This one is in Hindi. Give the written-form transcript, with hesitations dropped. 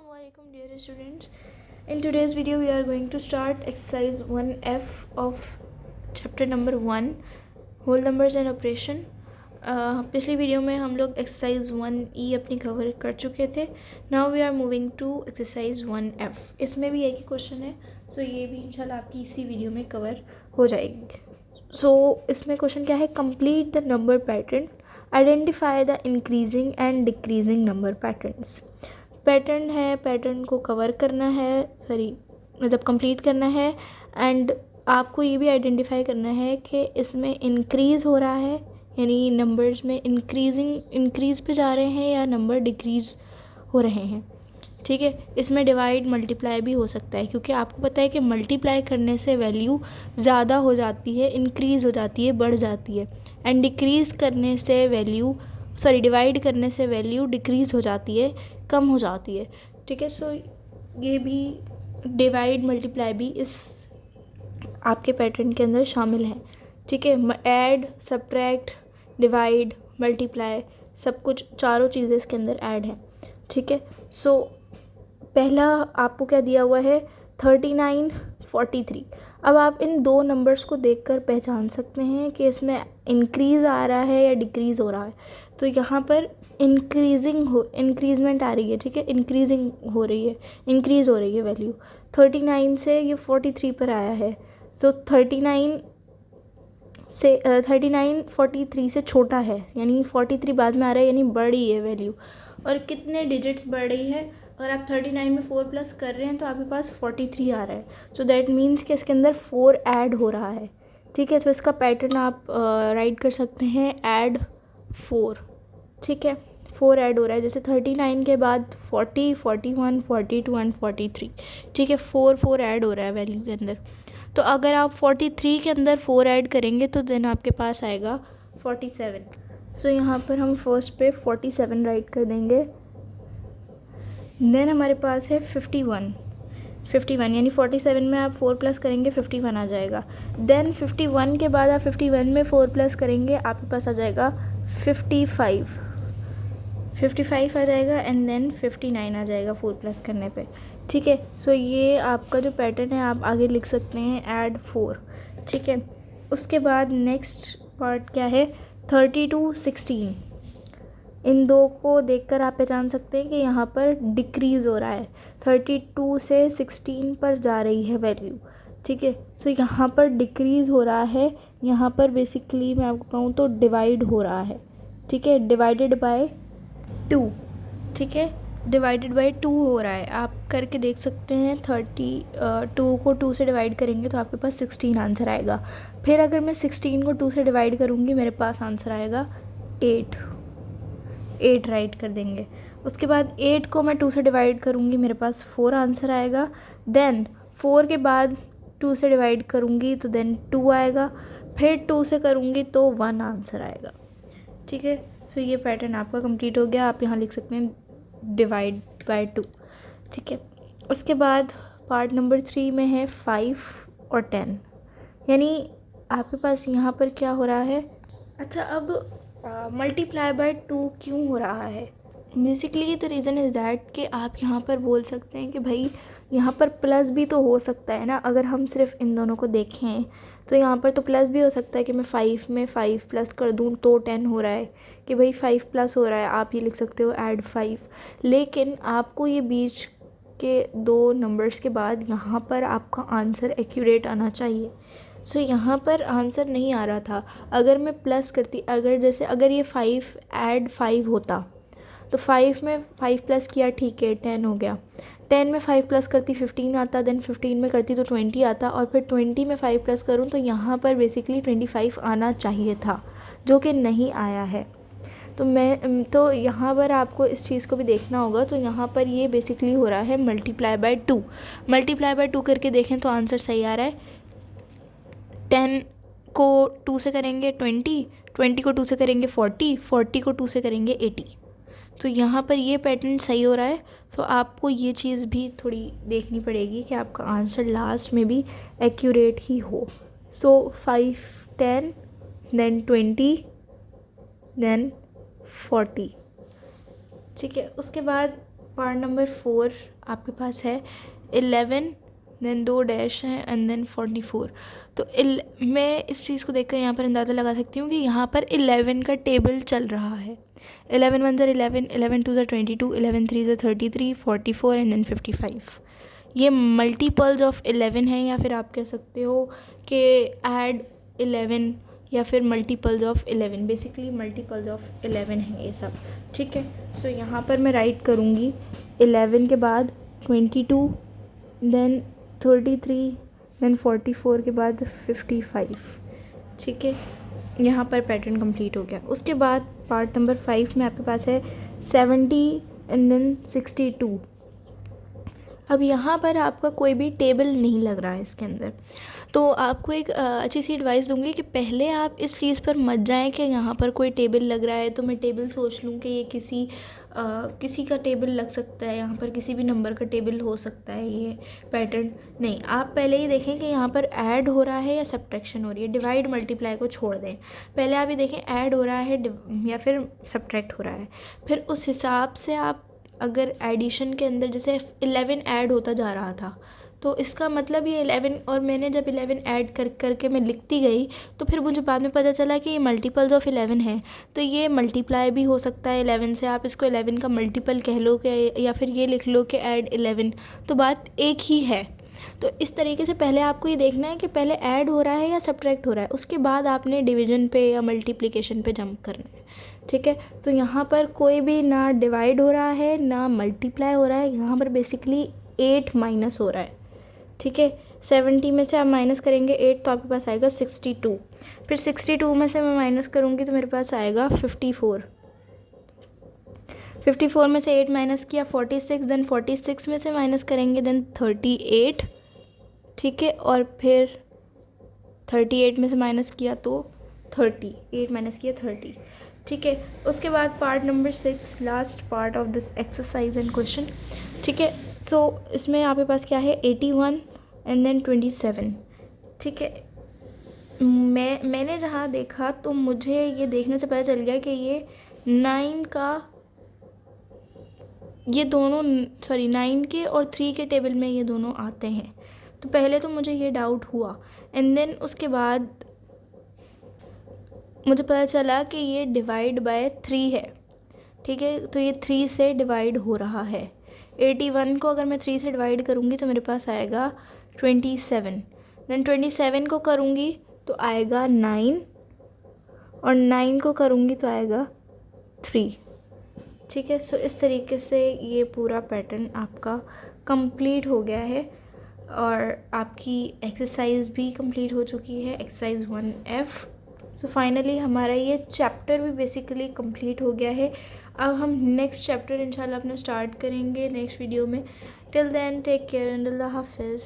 Assalamualaikum dear students. In today's video we are going to start exercise 1F of chapter number 1 whole numbers and operation. पिछली वीडियो में हम लोग एक्सरसाइज 1E अपनी कवर कर चुके थे. Now we are moving to exercise 1F. इसमें भी एक ही क्वेश्चन है, सो ये भी इंशाल्लाह आपकी इसी वीडियो में कवर हो जाएगी. सो इसमें क्वेश्चन क्या है? Complete the number pattern, identify the increasing and decreasing number patterns. Pattern है, पैटर्न को कवर करना है, मतलब कंप्लीट करना है. एंड आपको ये भी आइडेंटिफाई करना है कि इसमें इंक्रीज़ हो रहा है, यानी नंबर्स में इंक्रीज़ पे जा रहे हैं या नंबर डिक्रीज़ हो रहे हैं. ठीक है. इसमें डिवाइड मल्टीप्लाई भी हो सकता है, क्योंकि आपको पता है कि मल्टीप्लाई करने से वैल्यू ज़्यादा हो जाती है, इंक्रीज़ हो जाती है, बढ़ जाती है. एंड डिक्रीज़ करने से डिवाइड करने से वैल्यू डिक्रीज़ हो जाती है, कम हो जाती है. ठीक है. सो ये भी डिवाइड मल्टीप्लाई भी इस आपके पैटर्न के अंदर शामिल हैं. ठीक है. ऐड, सब्ट्रैक्ट, डिवाइड, मल्टीप्लाई, सब कुछ चारों चीज़ें इसके अंदर ऐड हैं. ठीक है. सो पहला आपको क्या दिया हुआ है? 39, 43. अब आप इन दो नंबर्स को देखकर पहचान सकते हैं कि इसमें इंक्रीज़ आ रहा है या डिक्रीज़ हो रहा है. तो यहाँ पर इंक्रीजमेंट आ रही है. ठीक है. इंक्रीज़ हो रही है वैल्यू. 39 से ये 43 पर आया है, तो 39 43 से छोटा है, यानी 43 बाद में आ रहा है, यानी बढ़ी है वैल्यू. और कितने डिजिट्स बढ़ रही है? अगर आप 39 में 4 प्लस कर रहे हैं तो आपके पास 43 आ रहा है. सो दैट मीन्स कि इसके अंदर 4 ऐड हो रहा है. ठीक है. तो इसका पैटर्न आप राइट कर सकते हैं, ऐड 4. ठीक है. 4 ऐड हो रहा है, जैसे 39 के बाद 40, 41, 42 एंड 43. ठीक है. 4 ऐड हो रहा है वैल्यू के अंदर. तो अगर आप 43 के अंदर 4 ऐड करेंगे तो देन आपके पास आएगा 47. सो यहाँ पर हम फर्स्ट पे 47 राइट कर देंगे. देन हमारे पास है 51, यानी 47 में आप 4 प्लस करेंगे 51 आ जाएगा. देन 51 के बाद आप 51 में 4 प्लस करेंगे, आपके पास आ जाएगा 55 आ जाएगा. एंड देन 59 आ जाएगा 4 प्लस करने पे. ठीक है. सो ये आपका जो पैटर्न है आप आगे लिख सकते हैं, ऐड 4. ठीक है. उसके बाद नेक्स्ट पार्ट क्या है? 32, 16. इन दो को देखकर आप पहचान सकते हैं कि यहाँ पर डिक्रीज़ हो रहा है. 32 से 16 पर जा रही है वैल्यू. ठीक है. सो यहाँ पर डिक्रीज़ हो रहा है. यहाँ पर बेसिकली मैं आपको कहूँ तो डिवाइड हो रहा है. ठीक है. Divided by 2. ठीक है. डिवाइडेड बाय 2 हो रहा है. आप करके देख सकते हैं. 32 को 2 से डिवाइड करेंगे तो आपके पास 16 आंसर आएगा. फिर अगर मैं 16 को 2 से डिवाइड करूँगी, मेरे पास आंसर आएगा 8 राइट कर देंगे. उसके बाद 8 को मैं 2 से डिवाइड करूँगी, मेरे पास 4 आंसर आएगा. देन 4 के बाद 2 से डिवाइड करूँगी तो देन 2 आएगा. फिर 2 से करूँगी तो 1 आंसर आएगा. ठीक है. सो ये पैटर्न आपका कंप्लीट हो गया. आप यहाँ लिख सकते हैं डिवाइड बाय 2. ठीक है. उसके बाद पार्ट नंबर 3 में है 5 और 10, यानी आपके पास यहाँ पर क्या हो रहा है? अच्छा, अब मल्टीप्लाई बाय 2 क्यों हो रहा है? Basically the reason is that कि आप यहाँ पर बोल सकते हैं कि भाई यहाँ पर प्लस भी तो हो सकता है ना. अगर हम सिर्फ इन दोनों को देखें तो यहाँ पर तो प्लस भी हो सकता है कि मैं 5 में 5 प्लस कर दूँ तो 10 हो रहा है, कि भाई 5 प्लस हो रहा है. आप ये लिख सकते हो ऐड 5. लेकिन आपको ये बीच के दो नंबर्स के बाद यहाँ पर आपका आंसर एक्यूरेट आना चाहिए. सो यहाँ पर आंसर नहीं आ रहा था. अगर मैं प्लस करती, अगर ये 5 ऐड 5 होता तो 5 में 5 प्लस किया, ठीक है, 10 हो गया. 10 में 5 प्लस करती 15 आता. देन 15 में करती तो 20 आता. और फिर 20 में 5 प्लस करूँ तो यहाँ पर बेसिकली 25 आना चाहिए था, जो कि नहीं आया है. तो यहाँ पर आपको इस चीज़ को भी देखना होगा. तो यहाँ पर ये बेसिकली हो रहा है मल्टीप्लाई बाय 2. मल्टीप्लाई बाय 2 करके देखें तो आंसर सही आ रहा है. 10 को 2 से करेंगे 20 को 2 से करेंगे 40 को 2 से करेंगे 80. तो यहाँ पर ये पैटर्न सही हो रहा है. तो आपको ये चीज़ भी थोड़ी देखनी पड़ेगी कि आपका आंसर लास्ट में भी एक्यूरेट ही हो. सो 5, 10, देन 20, देन 40. ठीक है. उसके बाद पार्ट नंबर 4 आपके पास है 11, देन 2 डैश हैं एंड देन 44। तो मैं इस चीज़ को देखकर यहाँ पर अंदाज़ा लगा सकती हूँ कि यहाँ पर 11 का टेबल चल रहा है। 11 1 ज़र 11, 11 2 ज़र 22, 11 3 ज़र 33, 44 एंड देन 55। ये मल्टीपल्स ऑफ 11 है, या फिर आप कह सकते हो कि ऐड 11 या फिर multiples of 11, basically multiples of 11 है ये सब। ठीक है, सो यहाँ पर मैं राइट करूँगी 11 के बाद 22, देन 33, देन 44 के बाद 55। ठीक है, यहाँ पर पैटर्न कंप्लीट हो गया। उसके बाद पार्ट नंबर 5 में आपके पास है 70 एंड देन 62। अब यहाँ पर आपका कोई भी टेबल नहीं लग रहा है इसके अंदर, तो आपको एक अच्छी सी एडवाइस दूंगी कि पहले आप इस चीज़ पर मत जाएं कि यहाँ पर कोई टेबल लग रहा है तो मैं टेबल सोच लूँ कि ये किसी का टेबल लग सकता है, यहाँ पर किसी भी नंबर का टेबल हो सकता है ये पैटर्न। नहीं, आप पहले ही देखें कि यहाँ पर ऐड हो रहा है या सब्ट्रैक्शन हो रही है। डिवाइड मल्टीप्लाई को छोड़ दें, पहले आप ये देखें ऐड हो रहा है या फिर सब्ट्रैक्ट हो रहा है। फिर उस हिसाब से आप अगर एडिशन के अंदर जैसे 11 ऐड होता जा रहा था तो इसका मतलब ये 11, और मैंने जब 11 ऐड करके मैं लिखती गई तो फिर मुझे बाद में पता चला कि ये मल्टीपल्स ऑफ 11 है, तो ये मल्टीप्लाई भी हो सकता है 11 से। आप इसको 11 का मल्टीपल कह लो कि, या फिर ये लिख लो कि ऐड 11, तो बात एक ही है। तो इस तरीके से पहले आपको ये देखना है कि पहले ऐड हो रहा है या सब्ट्रैक्ट हो रहा है, उसके बाद आपने डिवीजन पे या मल्टीप्लिकेशन पे जंप करना है। ठीक है, तो यहाँ पर कोई भी ना डिवाइड हो रहा है ना मल्टीप्लाई हो रहा है, यहाँ पर बेसिकली 8 माइनस हो रहा है। ठीक है, 70 में से आप माइनस करेंगे 8 तो आपके पास आएगा 62। फिर 62 में से मैं माइनस करूँगी तो मेरे पास आएगा 54। 54 में से 8 माइनस किया 46, देन 46 में से माइनस करेंगे देन 38। ठीक है, और फिर 38 में से माइनस किया तो 30, 8 माइनस किया 30। ठीक है, उसके बाद part number 6, last part of this exercise and question. ठीक है, सो इसमें आपके पास क्या है 81 एंड देन 27। ठीक है, मैंने जहाँ देखा तो मुझे ये देखने से पता चल गया कि ये 9 का, ये दोनों 9 के और 3 के टेबल में ये दोनों आते हैं। तो पहले तो मुझे ये डाउट हुआ एंड देन उसके बाद मुझे पता चला कि ये डिवाइड बाय 3 है। ठीक है, तो ये 3 से डिवाइड हो रहा है। 81 को अगर मैं 3 से डिवाइड करूँगी तो मेरे पास आएगा 27, देन 27 को करूँगी तो आएगा 9, और 9 को करूँगी तो आएगा 3। ठीक है, सो इस तरीके से ये पूरा पैटर्न आपका कंप्लीट हो गया है और आपकी एक्सरसाइज भी कंप्लीट हो चुकी है, एक्सरसाइज 1F। सो फाइनली हमारा ये चैप्टर भी बेसिकली कंप्लीट हो गया है। अब हम नेक्स्ट चैप्टर इंशाल्लाह अपना स्टार्ट करेंगे नेक्स्ट वीडियो में। Till then take care and अल्लाह हाफिज़।